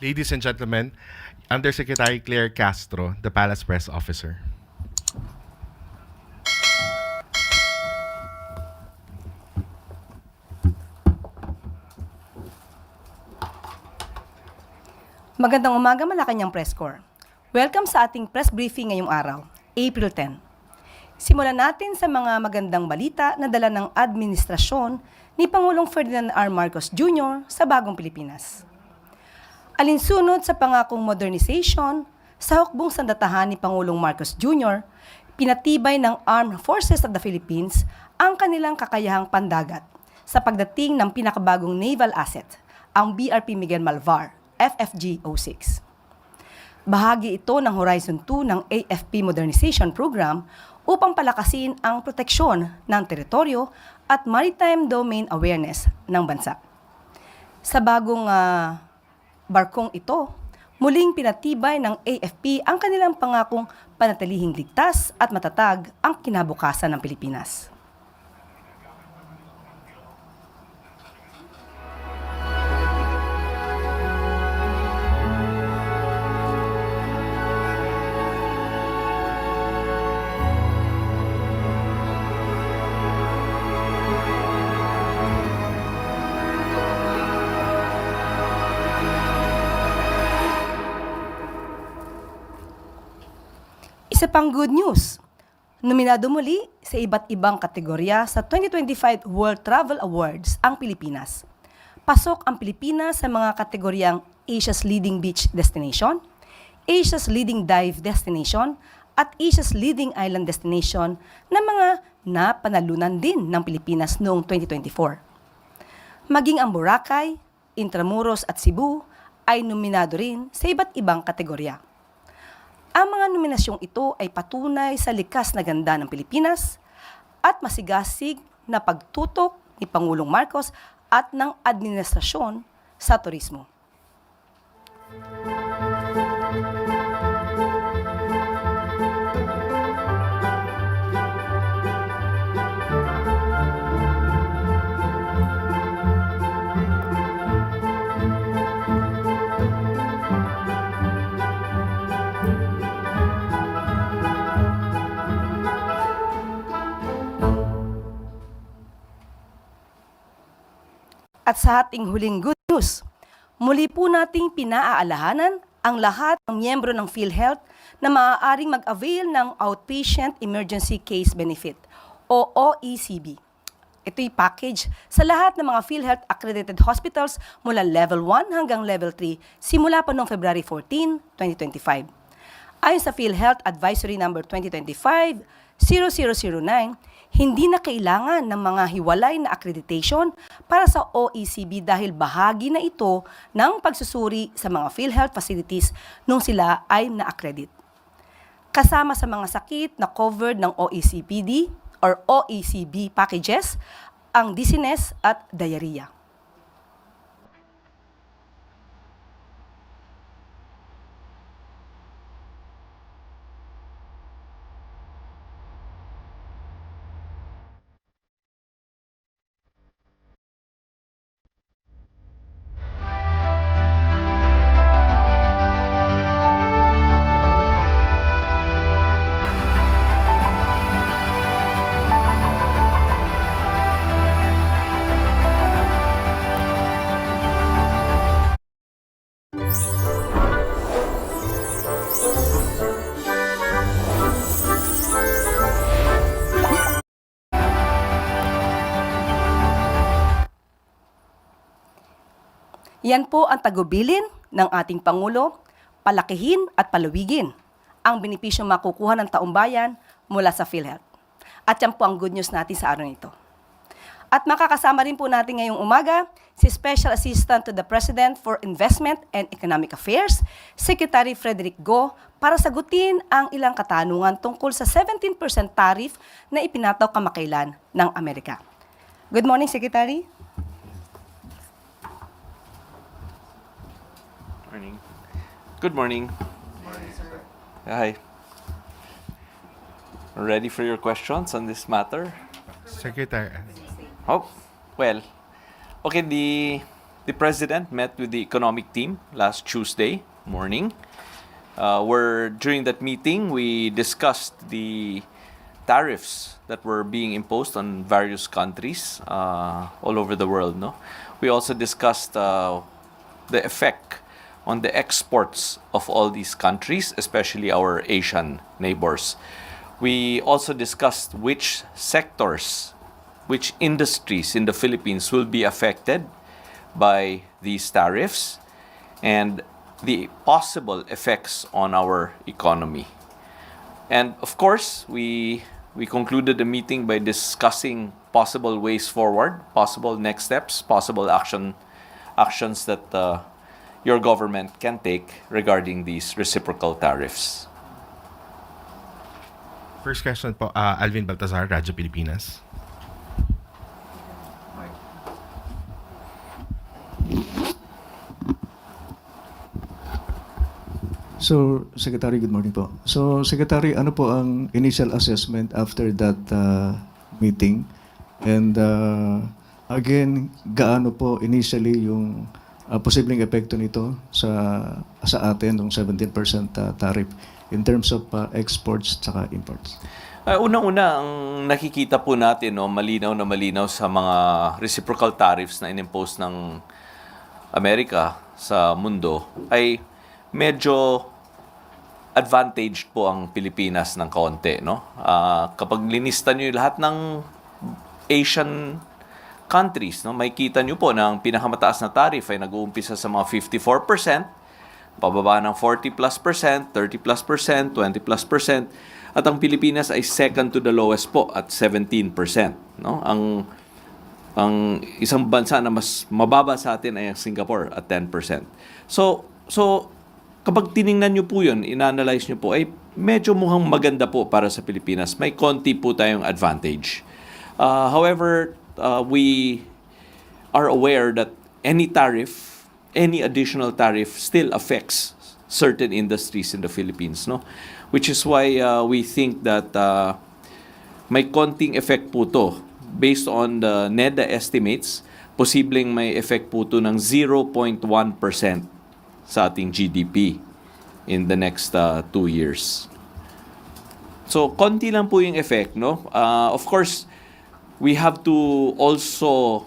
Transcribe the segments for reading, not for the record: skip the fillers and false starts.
Ladies and gentlemen, Undersecretary Claire Castro, the Palace Press Officer. Magandang umaga, Malacanang Press Corps. Welcome sa ating press briefing ngayong araw, April 10. Simulan natin sa mga magandang balita na dala ng administrasyon ni Pangulong Ferdinand R. Marcos Jr. sa bagong Pilipinas. Alinsunod sa pangakong modernization, sa hukbong sandatahan ni Pangulong Marcos Jr., pinatibay ng Armed Forces of the Philippines ang kanilang kakayahang pandagat sa pagdating ng pinakabagong naval asset, ang BRP Miguel Malvar, FFG-06. Bahagi ito ng Horizon 2 ng AFP Modernization Program upang palakasin ang proteksyon ng teritoryo at maritime domain awareness ng bansa. Sa bagong barkong ito, muling pinatibay ng AFP ang kanilang pangakong panatilihing ligtas at matatag ang kinabukasan ng Pilipinas. Isa pang good news, nominado muli sa iba't ibang kategorya sa 2025 World Travel Awards ang Pilipinas. Pasok ang Pilipinas sa mga kategoryang Asia's Leading Beach Destination, Asia's Leading Dive Destination, at Asia's Leading Island Destination na mga napanalunan din ng Pilipinas noong 2024. Maging ang Boracay, Intramuros at Cebu ay nominado rin sa iba't ibang kategorya. Ang mga nominasyong ito ay patunay sa likas na ganda ng Pilipinas at masigasig na pagtutok ni Pangulong Marcos at ng administrasyon sa turismo. At sa ating huling good news, muli po nating pinaaalahanan ang lahat ng miyembro ng PhilHealth na maaaring mag-avail ng Outpatient Emergency Case Benefit o OECB. Ito'y package sa lahat ng mga PhilHealth accredited hospitals mula Level 1 hanggang Level 3 simula pa noong February 14, 2025. Ayon sa PhilHealth Advisory No. 2025-0009, hindi na kailangan ng mga hiwalay na accreditation para sa OECB dahil bahagi na ito ng pagsusuri sa mga PhilHealth facilities nung sila ay na-accredit. Kasama sa mga sakit na covered ng OECPD or OECB packages, ang dizziness at diarrhea. Yan po ang tagubilin ng ating Pangulo, palakihin at palawigin ang benepisyong makukuha ng taumbayan mula sa PhilHealth. At yan po ang good news natin sa araw nito. At makakasama rin po natin ngayong umaga si Special Assistant to the President for Investment and Economic Affairs, Secretary Frederick Go, para sagutin ang ilang katanungan tungkol sa 17% tariff na ipinataw kamakailan ng Amerika. Good morning, Secretary. Morning. Good morning. Hi. Ready for your questions on this matter? Secretary. Oh, well, okay, the the President met with the economic team last Tuesday morning, where during that meeting we discussed the tariffs that were being imposed on various countries all over the world. No, we also discussed the effect on the exports of all these countries, especially our Asian neighbors. We also discussed which sectors, which industries in the Philippines will be affected by these tariffs and the possible effects on our economy. And of course, we concluded the meeting by discussing possible ways forward, possible next steps, possible actions that your government can take regarding these reciprocal tariffs. First question po, Alvin Baltazar, Radyo Pilipinas. So, Secretary, good morning po. So, Secretary, ano po ang initial assessment after that meeting? And again, gaano po initially yung posibleng epekto nito sa atin, ng 17% tariff in terms of exports at imports? Unang-una, ang nakikita po natin, no, malinaw na malinaw sa mga reciprocal tariffs na inimpose ng Amerika sa mundo, ay medyo advantaged po ang Pilipinas ng kaunti. No? Kapag linista nyo yung lahat ng Asian countries, no, makikita nyo po na ang pinakamataas na tariff ay nag-uumpisa sa mga 54%, pababa ng 40+%, 30+%, 20+%, at ang Pilipinas ay second to the lowest po at 17%. No? Ang isang bansa na mas mababa sa atin ay ang Singapore at 10%. So kapag tiningnan nyo po yun, in-analyze nyo po, ay medyo mukhang maganda po para sa Pilipinas. May konti po tayong advantage. However, we are aware that any tariff, any additional tariff still affects certain industries in the Philippines, no? Which is why we think that may konting effect po to. Based on the NEDA estimates, posibleng may effect po to ng 0.1% sa ating GDP in the next 2 years. So, konti lang po yung effect, no? Of course, we have to also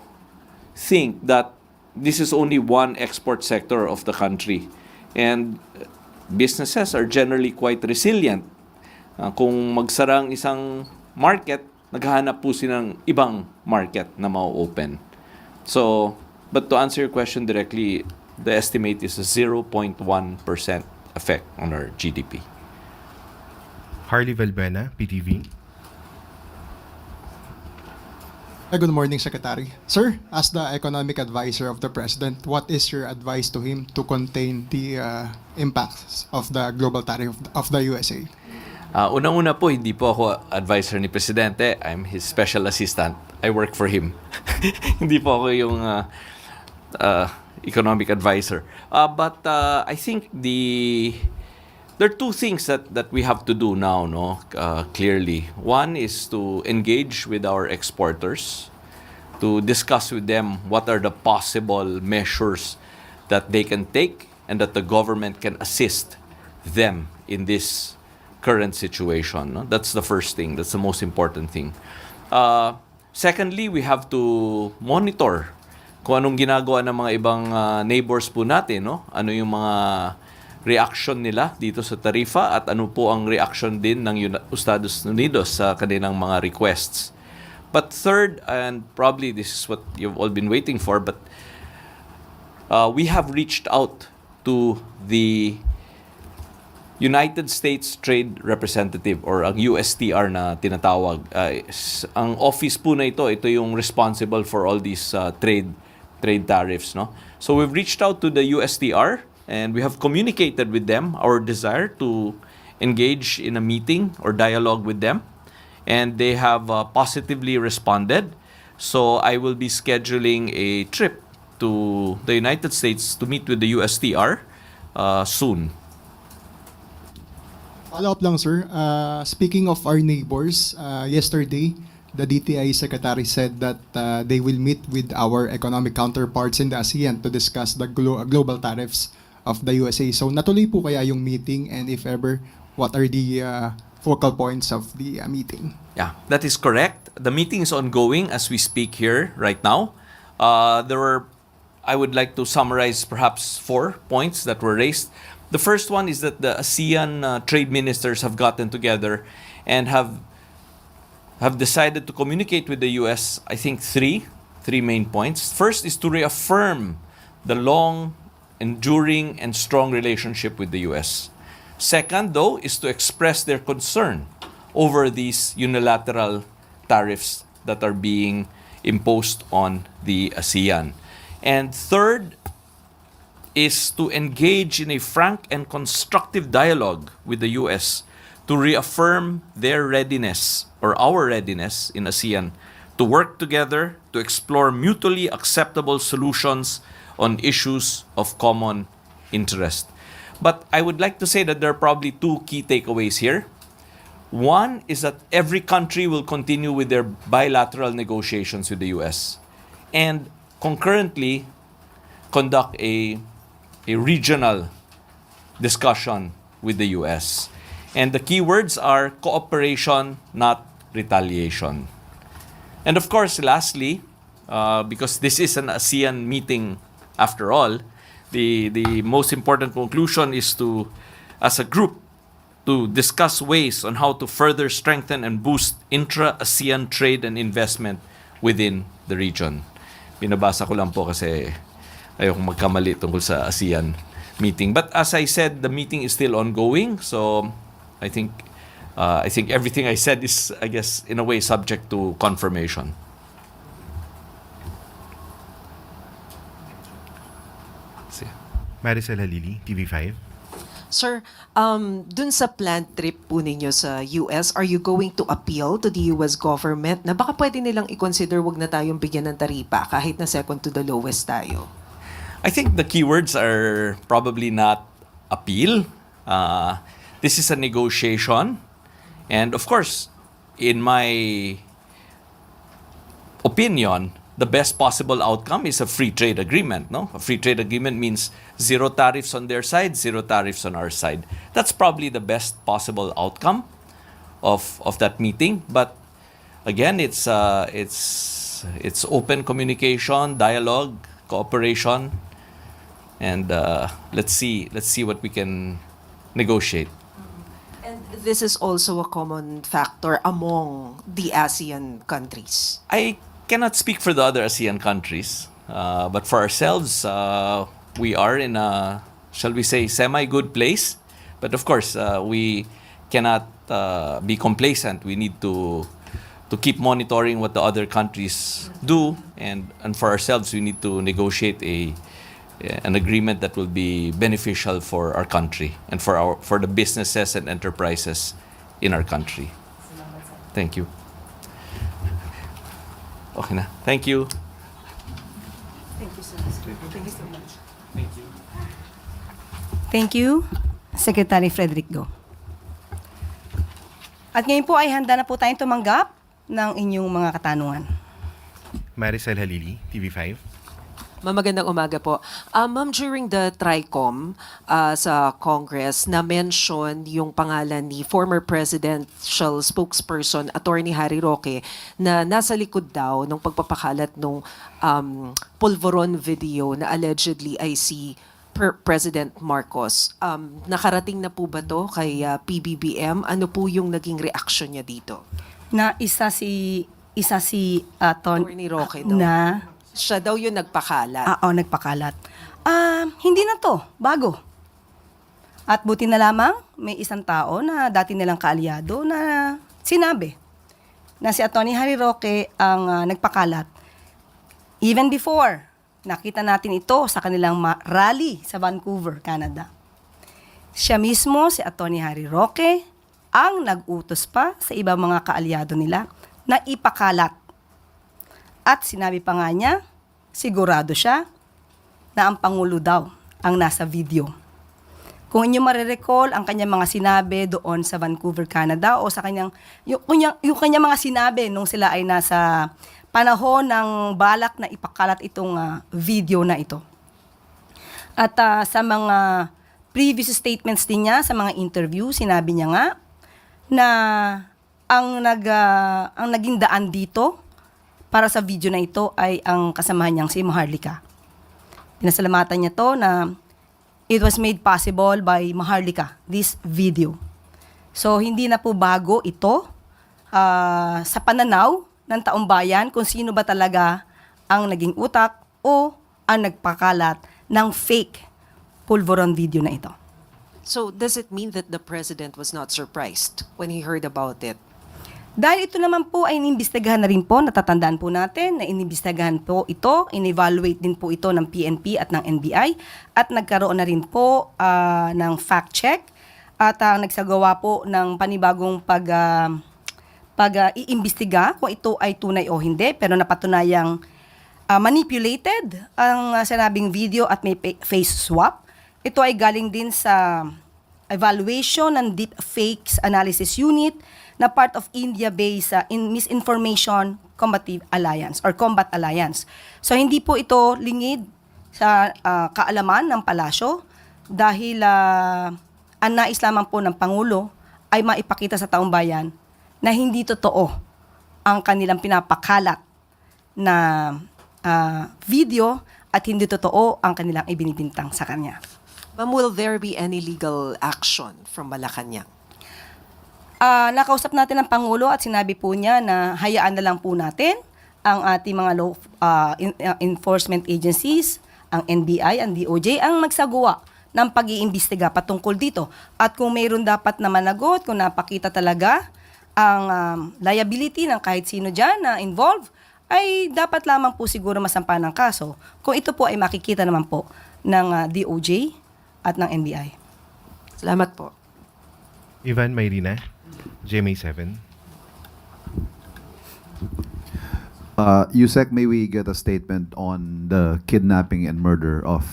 think that this is only one export sector of the country. And businesses are generally quite resilient. Kung magsarang isang market, naghahanap po sila ng ibang market na ma-open. So, but to answer your question directly, the estimate is a 0.1% effect on our GDP. Harley Valbuena, PTV. Good morning, Secretary. Sir, as the economic advisor of the President, what is your advice to him to contain the impacts of the global tariff of the USA? Unang-una po, hindi po ako advisor ni Presidente. I'm his special assistant. I work for him. Hindi po ako yung economic advisor. But I think there are two things that we have to do now, no? Clearly. One is to engage with our exporters, to discuss with them what are the possible measures that they can take and that the government can assist them in this current situation. No? That's the first thing. That's the most important thing. Secondly, we have to monitor kung anong ginagawa ng mga ibang neighbors po natin, no? Ano yung mga reaction nila dito sa tarifa at ano po ang reaction din ng Estados Unidos sa kanilang mga requests. But third, and probably this is what you've all been waiting for, but we have reached out to the United States Trade Representative or ang USTR na tinatawag. Ang office po na ito yung responsible for all these trade tariffs, no? So we've reached out to the USTR and we have communicated with them our desire to engage in a meeting or dialogue with them, and they have positively responded. So I will be scheduling a trip to the United States to meet with the USTR soon. Follow up lang, sir. Speaking of our neighbors, yesterday, the DTI Secretary said that they will meet with our economic counterparts in the ASEAN to discuss the global tariffs of the USA. So natuloy po kaya yung meeting, and if ever, what are the focal points of the meeting? Yeah, that is correct. The meeting is ongoing as we speak here right now. I would like to summarize perhaps 4 points that were raised. The first one is that the ASEAN trade ministers have gotten together and have decided to communicate with the US, I think three main points. First is to reaffirm the long, enduring, and strong relationship with the US. Second, though, is to express their concern over these unilateral tariffs that are being imposed on the ASEAN. And third is to engage in a frank and constructive dialogue with the US to reaffirm their readiness, or our readiness in ASEAN, to work together to explore mutually acceptable solutions on issues of common interest. But I would like to say that there are probably 2 key takeaways here. One is that every country will continue with their bilateral negotiations with the US and concurrently conduct a regional discussion with the US. And the key words are cooperation, not retaliation. And of course, lastly, because this is an ASEAN meeting after all, the most important conclusion is to, as a group, to discuss ways on how to further strengthen and boost intra-ASEAN trade and investment within the region. Binabasa ko lang po kasi ayokong magkamali tungkol sa ASEAN meeting. But as I said, the meeting is still ongoing, so I think everything I said is, I guess, in a way subject to confirmation. Maricel Halili, TV5. Sir, dun sa planned trip po ninyo sa US, are you going to appeal to the US government na baka pwede nilang i-consider wag na tayong bigyan ng taripa kahit na second to the lowest tayo? I think the keywords are probably not appeal. This is a negotiation. And of course, in my opinion, the best possible outcome is a free trade agreement. No? A free trade agreement means 0 tariffs on their side, 0 tariffs on our side. That's probably the best possible outcome of that meeting. But again, it's open communication, dialogue, cooperation, and let's see what we can negotiate. And this is also a common factor among the ASEAN countries. I cannot speak for the other ASEAN countries, but for ourselves, we are in a, shall we say, semi-good place. But of course, we cannot be complacent. We need to keep monitoring what the other countries do, and for ourselves, we need to negotiate an agreement that will be beneficial for our country and for the businesses and enterprises in our country. Thank you. Okay na. Thank you. Thank you, Secretary Frederick Go. At ngayon po ay handa na po tayong tumanggap ng inyong mga katanungan. Maricel Halili, TV5. Magandang umaga po. Ma'am, during the TRICOM sa Congress, na-mention yung pangalan ni former presidential spokesperson, Attorney Harry Roque, na nasa likod daw ng pagpapakalat ng pulveron video na allegedly ay si President Marcos. Nakarating na po ba to kay PBBM? Ano po yung naging reaction niya dito? Na isa si Attorney Roque daw. na Siya daw yung nagpakalat. nagpakalat. Hindi na to, bago. At buti na lamang, may isang tao na dati nilang kaalyado na sinabi na si Atty. Harry Roque ang nagpakalat. Even before, nakita natin ito sa kanilang rally sa Vancouver, Canada. Siya mismo, si Atty. Harry Roque, ang nag-utos pa sa ibang mga kaalyado nila na ipakalat. At sinabi pa nga niya, sigurado siya na ang Pangulo daw ang nasa video. Kung inyo marirecall ang kanyang mga sinabi doon sa Vancouver, Canada, o sa kanyang, yung kanyang mga sinabi nung sila ay nasa panahon ng balak na ipakalat itong video na ito. At sa mga previous statements din niya, sa mga interview, sinabi niya nga na ang naging daan dito para sa video na ito ay ang kasamahan niyang si Maharlika. Pinasalamatan niya to na it was made possible by Maharlika, this video. So, hindi na po bago ito sa pananaw ng taong bayan kung sino ba talaga ang naging utak o ang nagpakalat ng fake pulveron video na ito. So does it mean that the president was not surprised when he heard about it? Dahil ito naman po ay inimbestigahan na rin po, natatandaan po natin na inimbestigahan po ito, in-evaluate din po ito ng PNP at ng NBI at nagkaroon na rin po ng fact check at nagsagawa po ng panibagong pag-iimbestiga kung ito ay tunay o hindi, pero napatunayang manipulated ang sinabing video at may face swap. Ito ay galing din sa evaluation ng Deep Fakes Analysis Unit na part of India-based in Misinformation Combative Alliance or Combat Alliance. So hindi po ito lingid sa kaalaman ng palasyo dahil ang nais lamang po ng Pangulo ay maipakita sa taong bayan na hindi totoo ang kanilang pinapakalat na video at hindi totoo ang kanilang ibinibintang sa kanya. Ma'am, will there be any legal action from Malacanang? Nakausap natin ang Pangulo at sinabi po niya na hayaan na lang po natin ang ating mga law enforcement agencies, ang NBI, ang DOJ, ang magsagawa ng pag-iimbestiga patungkol dito. At kung mayroon dapat na managot, kung napakita talaga ang liability ng kahit sino dyan na involved, ay dapat lamang po siguro masampa ng kaso. Kung ito po ay makikita naman po ng DOJ at ng NBI. Salamat po. Ivan Mayrina, GMA 7. Yusek, may we get a statement on the kidnapping and murder of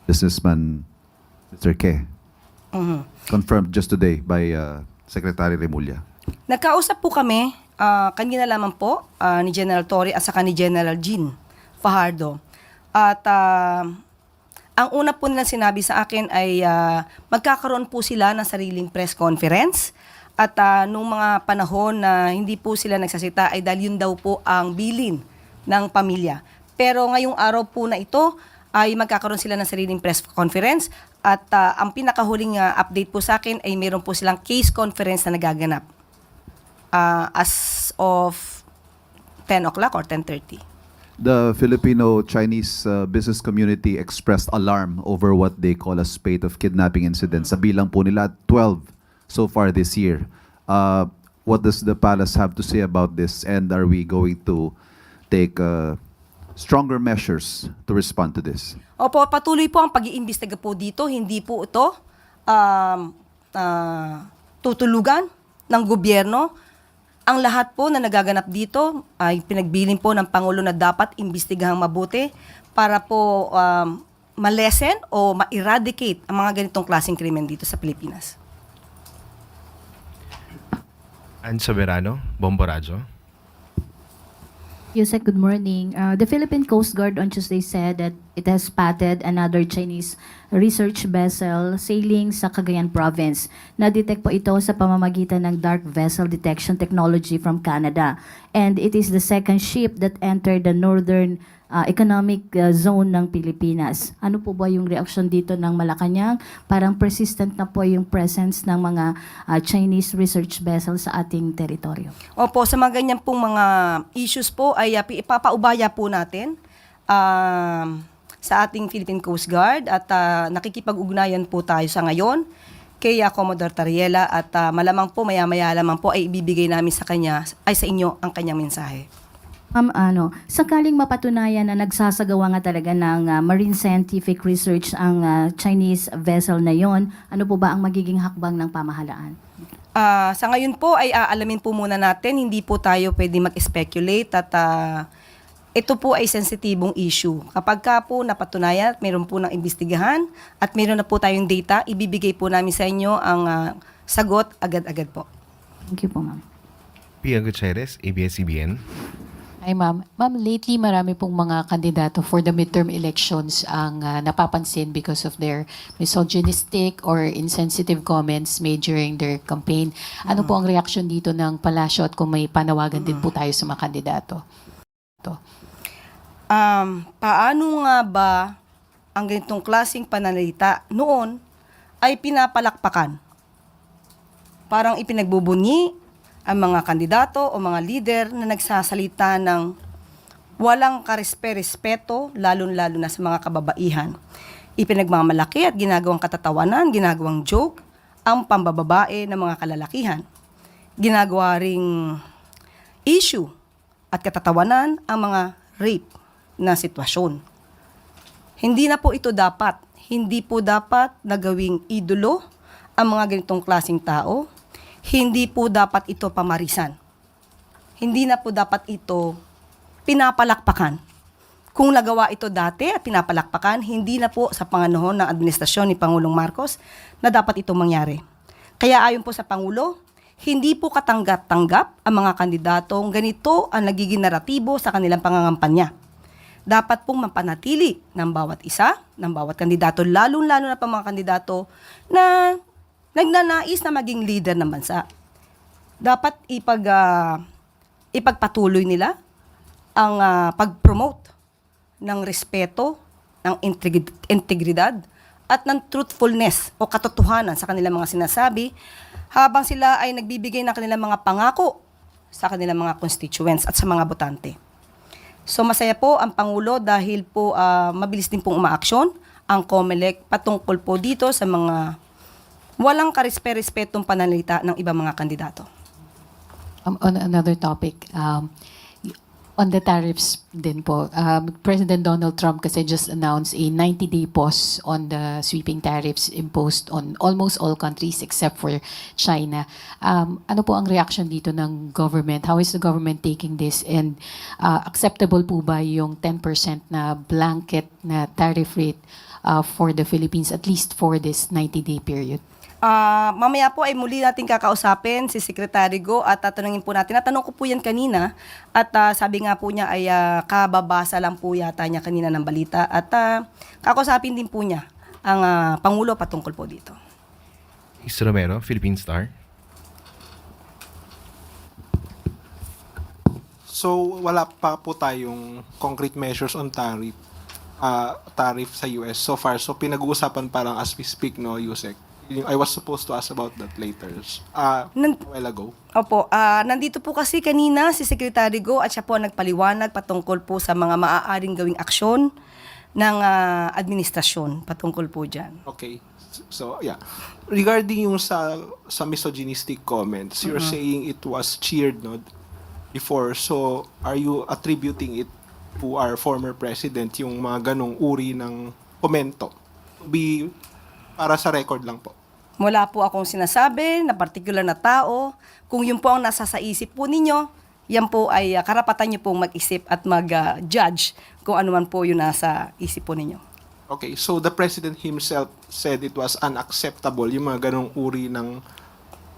businessman Mr. K? Confirmed just today by Secretary Remulla. Nagkausap po kami, kanina lamang po, ni General Torre at saka ni General Jean Fajardo. At ang una po nilang sinabi sa akin ay magkakaroon po sila ng sariling press conference. At nung mga panahon na hindi po sila nagsasita ay dahil yun daw po ang bilin ng pamilya. Pero ngayong araw po na ito ay magkakaroon sila ng sariling press conference. At ang pinakahuling update po sa akin ay meron po silang case conference na nagaganap as of 10 o'clock or 10:30. The Filipino-Chinese business community expressed alarm over what they call a spate of kidnapping incidents. Sa bilang po nila, 12 so far this year. What does the palace have to say about this, and are we going to take stronger measures to respond to this? Opo, patuloy po ang pag-iimbestiga po dito. Hindi po ito tutulugan ng gobyerno. Ang lahat po na nagaganap dito ay pinagbilin po ng Pangulo na dapat imbestigahang mabuti para po malesen o ma-eradicate ang mga ganitong klaseng krimen dito sa Pilipinas. Ann Soberano, Bomboradio. Yusek, good morning. The Philippine Coast Guard on Tuesday said that it has spotted another Chinese research vessel sailing sa Cagayan Province. Na-detect po ito sa pamamagitan ng dark vessel detection technology from Canada. And it is the second ship that entered the northern economic zone ng Pilipinas. Ano po ba yung reaction dito ng Malacanang? Parang persistent na po yung presence ng mga Chinese research vessel sa ating teritoryo. Opo, sa mga ganyan pong mga issues po ay ipapaubaya po natin sa ating Philippine Coast Guard at nakikipag-ugnayan po tayo sa ngayon kay Commodore Tariela at malamang po maya-maya lamang po ay ibibigay namin sa kanya ay sa inyo ang kanyang mensahe. Sakaling mapatunayan na nagsasagawa nga talaga ng marine scientific research ang Chinese vessel na yon, ano po ba ang magiging hakbang ng pamahalaan? Sa ngayon po ay aalamin po muna natin, hindi po tayo pwede mag-speculate at ito po ay sensitibong issue. Kapag ka po napatunayan at mayroon po ng imbestigahan at mayroon na po tayong data, ibibigay po namin sa inyo ang sagot agad-agad po. Thank you po, ma'am. Pia Gutierrez, ABS-CBN. Hi ma'am. Ma'am, lately marami pong mga kandidato for the midterm elections ang napapansin because of their misogynistic or insensitive comments made during their campaign. Ano po ang reaction dito ng palasyo at kung may panawagan din po tayo sa mga kandidato? Paano nga ba ang ganitong klaseng pananalita noon ay pinapalakpakan? Parang ipinagbubunyi ang mga kandidato o mga leader na nagsasalita ng walang karespe-respeto, lalo-lalo na sa mga kababaihan. Ipinagmamalaki at ginagawang katatawanan, ginagawang joke, ang pambababae ng mga kalalakihan. Ginagawa ring issue at katatawanan ang mga rape na sitwasyon. Hindi na po ito dapat. Hindi po dapat na gawing idolo ang mga ganitong klaseng tao. Hindi po dapat ito pamarisan. Hindi na po dapat ito pinapalakpakan. Kung nagawa ito dati at pinapalakpakan, hindi na po sa panganahon ng administrasyon ni Pangulong Marcos na dapat ito mangyari. Kaya ayon po sa Pangulo, hindi po katanggap-tanggap ang mga kandidatong ganito ang nagiging naratibo sa kanilang pangangampanya. Dapat pong mapanatili ng bawat isa, ng bawat kandidato, lalo-lalo na pa mga kandidato na nagnanais na maging leader ng bansa. Dapat ipagpatuloy nila ang pag-promote ng respeto, ng integridad, at ng truthfulness o katotohanan sa kanilang mga sinasabi habang sila ay nagbibigay ng kanilang mga pangako sa kanilang mga constituents at sa mga botante. So masaya po ang Pangulo dahil po mabilis din pong umaaksyon ang COMELEC patungkol po dito sa mga walang karespe-respetong pananalita ng ibang mga kandidato. On another topic, on the tariffs din po, President Donald Trump kasi just announced a 90-day pause on the sweeping tariffs imposed on almost all countries except for China. Ano po ang reaction dito ng government? How is the government taking this? And acceptable po ba yung 10% na blanket na tariff rate for the Philippines, at least for this 90-day period? Mamaya po ay muli natin kakausapin si Secretary Go at tatanungin po natin. Natanong ko po yan kanina at sabi nga po niya ay kababasa lang po yata niya kanina ng balita at kakausapin din po niya ang Pangulo patungkol po dito. Is Romero, Philippine Star. So wala pa po tayong concrete measures on tariff sa US so far. So pinag-uusapan parang as we speak, no, Yusek. I was supposed to ask about that later. A while ago. Opo, nandito po kasi kanina si Secretary Go at siya po ang nagpaliwanag patungkol po sa mga maaaring gawing aksyon ng administrasyon patungkol po dyan. Okay. So, yeah. Regarding yung sa misogynistic comments, you're saying it was cheered, no, before. So, are you attributing it to our former president, yung mga ganong uri ng komento? Para sa record lang po. Wala po akong sinasabi na particular na tao. Kung yun po ang nasa sa isip po ninyo, yan po ay karapatan nyo pong mag-isip at mag-judge kung ano man po yun nasa isip po ninyo. Okay, so the president himself said it was unacceptable, yung mga ganong uri ng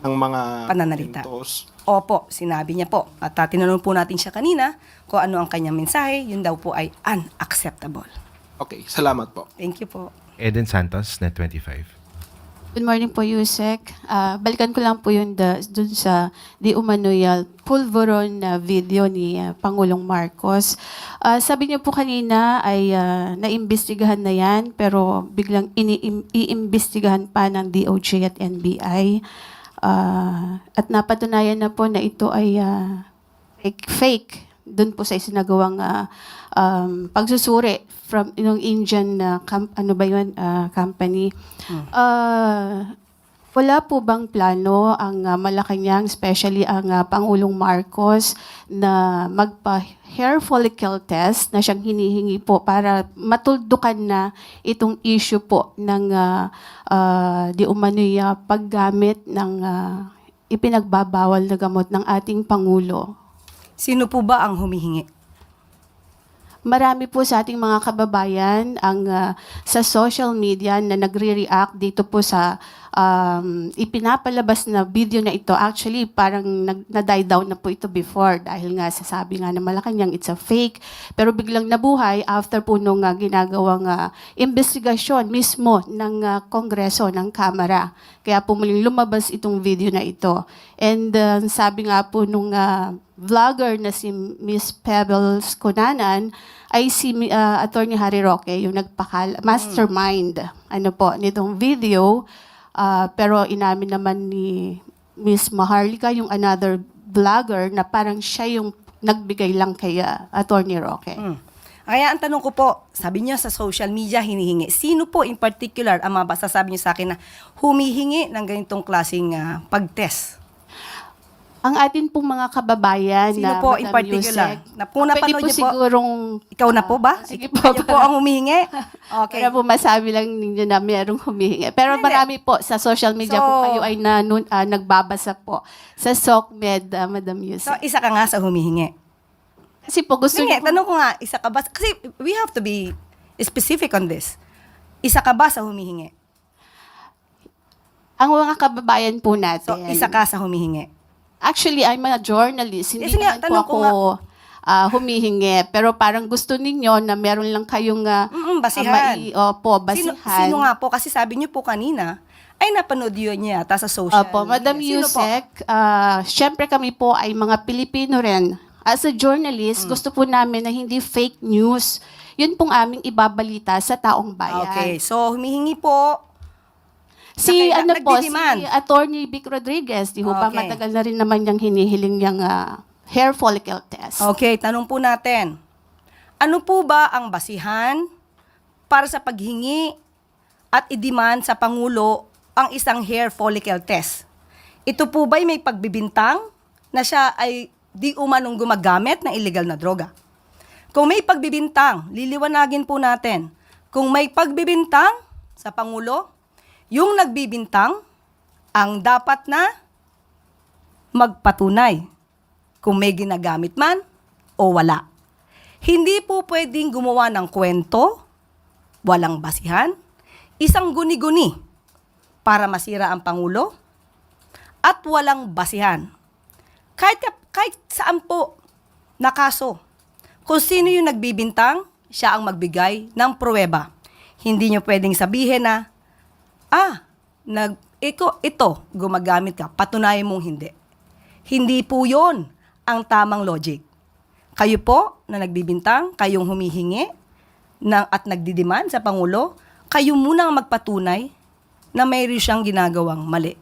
mga Pananalita. mentos. Opo, sinabi niya po. At tinanong po natin siya kanina kung ano ang kanyang mensahe, yun daw po ay unacceptable. Okay, salamat po. Thank you po. Eden Santos, Net25. Good morning po, Yusek. Balikan ko lang po yun dun sa di umano'y pulveron na video ni Pangulong Marcos. Sabi niyo po kanina ay naimbestigahan na yan, pero biglang iimbestigahan pa ng DOJ at NBI. At napatunayan na po na ito ay fake dun po sa isinagawang pagsusuri from yung Indian company. Wala po bang plano ang Malacanang, especially ang Pangulong Marcos, na magpa-hair follicle test na siyang hinihingi po para matuldukan na itong issue po ng di umano'y paggamit ng ipinagbabawal na gamot ng ating Pangulo? Sino po ba ang humihingi? marami po sa ating mga kababayan ang sa social media na nagre-react dito po sa ipinapalabas na video na ito. Actually, parang na-die down na po ito before dahil nga sasabi nga na Malacanang it's a fake. Pero biglang nabuhay after po nung ginagawang investigasyon mismo ng Kongreso, ng Kamara. Kaya po muling lumabas itong video na ito. And sabi nga po nung vlogger na si Miss Pebbles Cunanan ay si Attorney Harry Roque, yung mastermind nitong video. Pero inamin naman ni Miss Maharlika, yung another vlogger, na parang siya yung nagbigay lang kay Attorney Roque. Kaya ang tanong ko po, sabi niyo sa social media hinihingi. Sino po in particular ang masasabi niyo sa akin na humihingi ng ganitong klaseng pag-test? Ang atin pong mga kababayan Sino na po in Madam particular? Yusek, Na po napanood pwede po niyo po? sigurong Ikaw na po ba? Sige po. Kayo po ang humihingi? Okay. Para po masabi lang ninyo na merong humihingi. Pero Hindi. marami po sa social media So, kung kayo ay nagbabasa po sa SOCMED, Madam So, Yusek. isa ka nga sa humihingi. Kasi po gusto Sige, niyo po- tanong ko nga, isa ka ba? Kasi we have to be specific on this. Isa ka ba sa humihingi? ang mga kababayan po natin. So, isa ka sa humihingi. Actually, I'm a journalist. Hindi Yes, nga, naman po tanong ako ko nga. humihingi. Pero parang gusto ninyo na meron lang kayong Basihan. basihan. Sino nga po? Kasi sabi niyo po kanina, ay napanood yun niya yata sa social Opo, Madam media. Sino po? Yusek, syempre kami po ay mga Pilipino rin. As a journalist, gusto po namin na hindi fake news. Yun pong aming ibabalita sa taong bayan. Okay, so humihingi po. Si nagdidiman. si Attorney Vic Rodriguez, di ho ba Okay. matagal na rin naman niyang hinihiling yung hair follicle test. Okay, tanong po natin. Ano po ba ang basihan para sa paghingi at i-demand sa Pangulo ang isang hair follicle test? Ito po ba'y may pagbibintang na siya ay di umanong gumagamit ng illegal na droga? Kung may pagbibintang, liliwanagin po natin. Kung may pagbibintang sa Pangulo, yung nagbibintang ang dapat na magpatunay kung may ginagamit man o wala. Hindi po pwedeng gumawa ng kwento, walang basihan, isang guni-guni para masira ang Pangulo, at walang basihan. Kahit saan po na kaso, kung sino yung nagbibintang, siya ang magbigay ng pruweba. Hindi nyo pwedeng sabihin na, ito, gumagamit ka, patunayan mong hindi. Hindi po yon ang tamang logic. Kayo po na nagbibintang, kayong humihingi at nagdidiman sa Pangulo, kayo muna ang magpatunay na mayroon siyang ginagawang mali.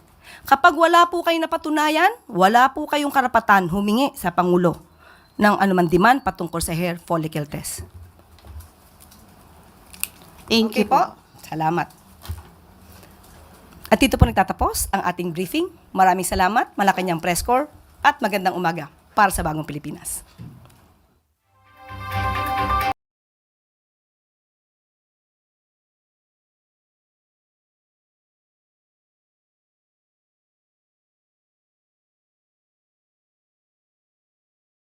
Kapag wala po kayong napatunayan, wala po kayong karapatan humingi sa Pangulo ng anuman demand patungkol sa hair follicle test. Thank Okay you po. Salamat. At dito po nagtatapos ang ating briefing. Maraming salamat, Malacanang Press Corps, at magandang umaga para sa Bagong Pilipinas.